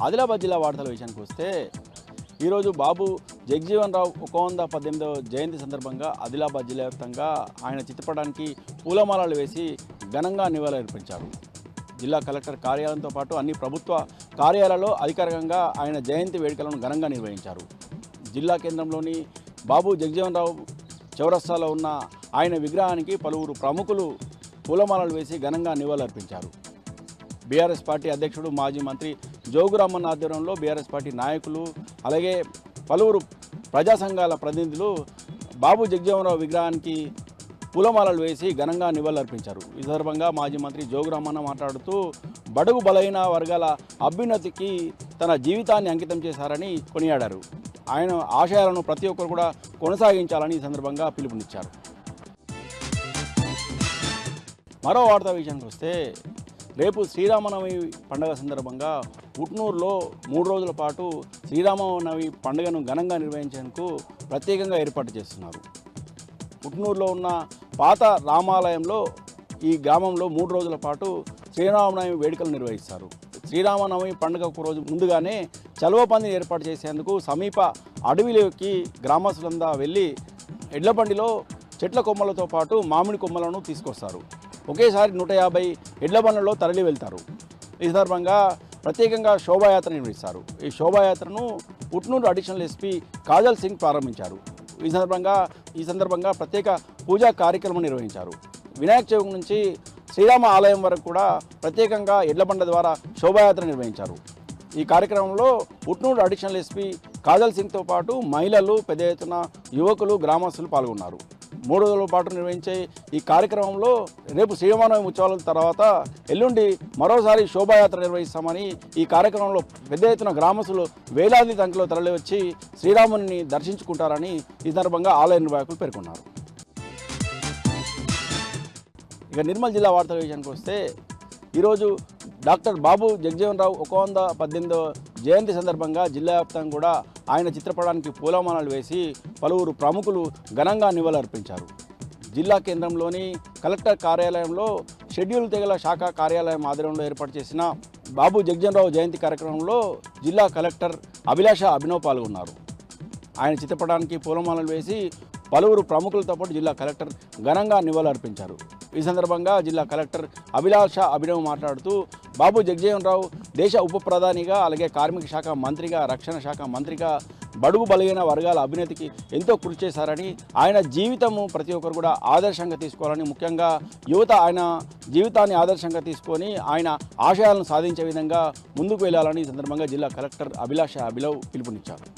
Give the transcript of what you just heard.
ఆదిలాబాద్ జిల్లా వార్తల విషయానికి వస్తే ఈరోజు బాబు జగజీవన్ రావు 118వ జయంతి సందర్భంగా ఆదిలాబాద్ జిల్లా వ్యాప్తంగా ఆయన చిత్రపటానికి పూలమాలలు వేసి ఘనంగా నివాళులర్పించారు. జిల్లా కలెక్టర్ కార్యాలయంతో పాటు అన్ని ప్రభుత్వ కార్యాలయాల్లో అధికారికంగా ఆయన జయంతి వేడుకలను ఘనంగా నిర్వహించారు. జిల్లా కేంద్రంలోని బాబు జగజీవన్ రావు చౌరస్తాలో ఉన్న ఆయన విగ్రహానికి పలువురు ప్రముఖులు పూలమాలలు వేసి ఘనంగా నివాళులర్పించారు. బీఆర్ఎస్ పార్టీ అధ్యక్షుడు మాజీ మంత్రి జోగురామన్ ఆధ్వర్యంలో బీఆర్ఎస్ పార్టీ నాయకులు అలాగే పలువురు ప్రజా సంఘాల ప్రతినిధులు బాబు జగజీవన్ రావు విగ్రహానికి పూలమాలలు వేసి ఘనంగా నివాళులర్పించారు. ఈ సందర్భంగా మాజీ మంత్రి జోగురామన్న మాట్లాడుతూ బడుగు బలైన వర్గాల అభ్యున్నతికి తన జీవితాన్ని అంకితం చేశారని కొనియాడారు. ఆయన ఆశయాలను ప్రతి ఒక్కరు కూడా కొనసాగించాలని ఈ సందర్భంగా పిలుపునిచ్చారు. మరో వార్తా విషయానికి వస్తే రేపు శ్రీరామనవమి పండుగ సందర్భంగా ఉట్నూరులో 3 రోజుల పాటు శ్రీరామనవమి పండుగను ఘనంగా నిర్వహించేందుకు ప్రత్యేకంగా ఏర్పాటు చేస్తున్నారు. ఉట్నూరులో ఉన్న పాత రామాలయంలో ఈ గ్రామంలో 3 రోజుల పాటు శ్రీరామనవమి వేడుకలు నిర్వహిస్తారు. శ్రీరామనవమి పండుగ ఒక రోజు ముందుగానే చలువ పందిని ఏర్పాటు చేసేందుకు సమీప అడవిలోకి గ్రామస్తులంతా వెళ్ళి ఎడ్ల బండిలో చెట్ల కొమ్మలతో పాటు మామిడి కొమ్మలను తీసుకొస్తారు. ఒకేసారి 150 ఎడ్ల బండ్లలో తరలి వెళ్తారు. ఈ సందర్భంగా ప్రత్యేకంగా శోభాయాత్ర నిర్వహిస్తారు. ఈ శోభాయాత్రను ఉట్నూరు అడిషనల్ ఎస్పీ కాజల్ సింగ్ ప్రారంభించారు. ఈ సందర్భంగా ప్రత్యేక పూజా కార్యక్రమం నిర్వహించారు. వినాయక చవితి నుంచి శ్రీరామ ఆలయం వరకు కూడా ప్రత్యేకంగా ఎడ్ల బండ ద్వారా శోభాయాత్ర నిర్వహించారు. ఈ కార్యక్రమంలో ఉట్నూరు అడిషనల్ ఎస్పీ కాజల్ సింగ్తో పాటు మహిళలు, పెద్ద ఎత్తున యువకులు, గ్రామస్తులు పాల్గొన్నారు. 3 రోజుల పాటు నిర్వహించే ఈ కార్యక్రమంలో రేపు శ్రీరామనవమి ఉత్సవాల తర్వాత ఎల్లుండి మరోసారి శోభాయాత్ర నిర్వహిస్తామని, ఈ కార్యక్రమంలో పెద్ద ఎత్తున గ్రామస్తులు వేలాది సంఖ్యలో తరలివచ్చి శ్రీరాముని దర్శించుకుంటారని ఈ సందర్భంగా ఆలయ నిర్వాహకులు పేర్కొన్నారు. ఇక నిర్మల్ జిల్లా వార్తల విషయానికి వస్తే ఈరోజు డాక్టర్ బాబు జగజీవన్ రావు 118వ జయంతి సందర్భంగా జిల్లా వ్యాప్తంగా కూడా ఆయన చిత్రపటానికి పూలమాలలు వేసి పలువురు ప్రముఖులు ఘనంగా నివాళులర్పించారు. జిల్లా కేంద్రంలోని కలెక్టర్ కార్యాలయంలో షెడ్యూల్ తెగల శాఖ కార్యాలయం ఆధ్వర్యంలో ఏర్పాటు చేసిన బాబు జగజీవన్ రావు జయంతి కార్యక్రమంలో జిల్లా కలెక్టర్ అభిలాష అభినవ్ పాల్గొన్నారు. ఆయన చిత్రపటానికి పూలమాలలు వేసి పలువురు ప్రముఖులతో పాటు జిల్లా కలెక్టర్ ఘనంగా నివాళులర్పించారు. ఈ సందర్భంగా జిల్లా కలెక్టర్ అభిలాష అభినవ్ మాట్లాడుతూ బాబు జగజీవన్ రావు దేశ ఉప ప్రధానిగా, అలాగే కార్మిక శాఖ మంత్రిగా, రక్షణ శాఖ మంత్రిగా బడుగు బలైన వర్గాల అభ్యున్నతికి ఎంతో కృషి చేశారని, ఆయన జీవితము ప్రతి ఒక్కరు కూడా ఆదర్శంగా తీసుకోవాలని, ముఖ్యంగా యువత ఆయన జీవితాన్ని ఆదర్శంగా తీసుకొని ఆయన ఆశయాలను సాధించే విధంగా ముందుకు వెళ్ళాలని ఈ సందర్భంగా జిల్లా కలెక్టర్ అభిలాష అభినవ్ పిలుపునిచ్చారు.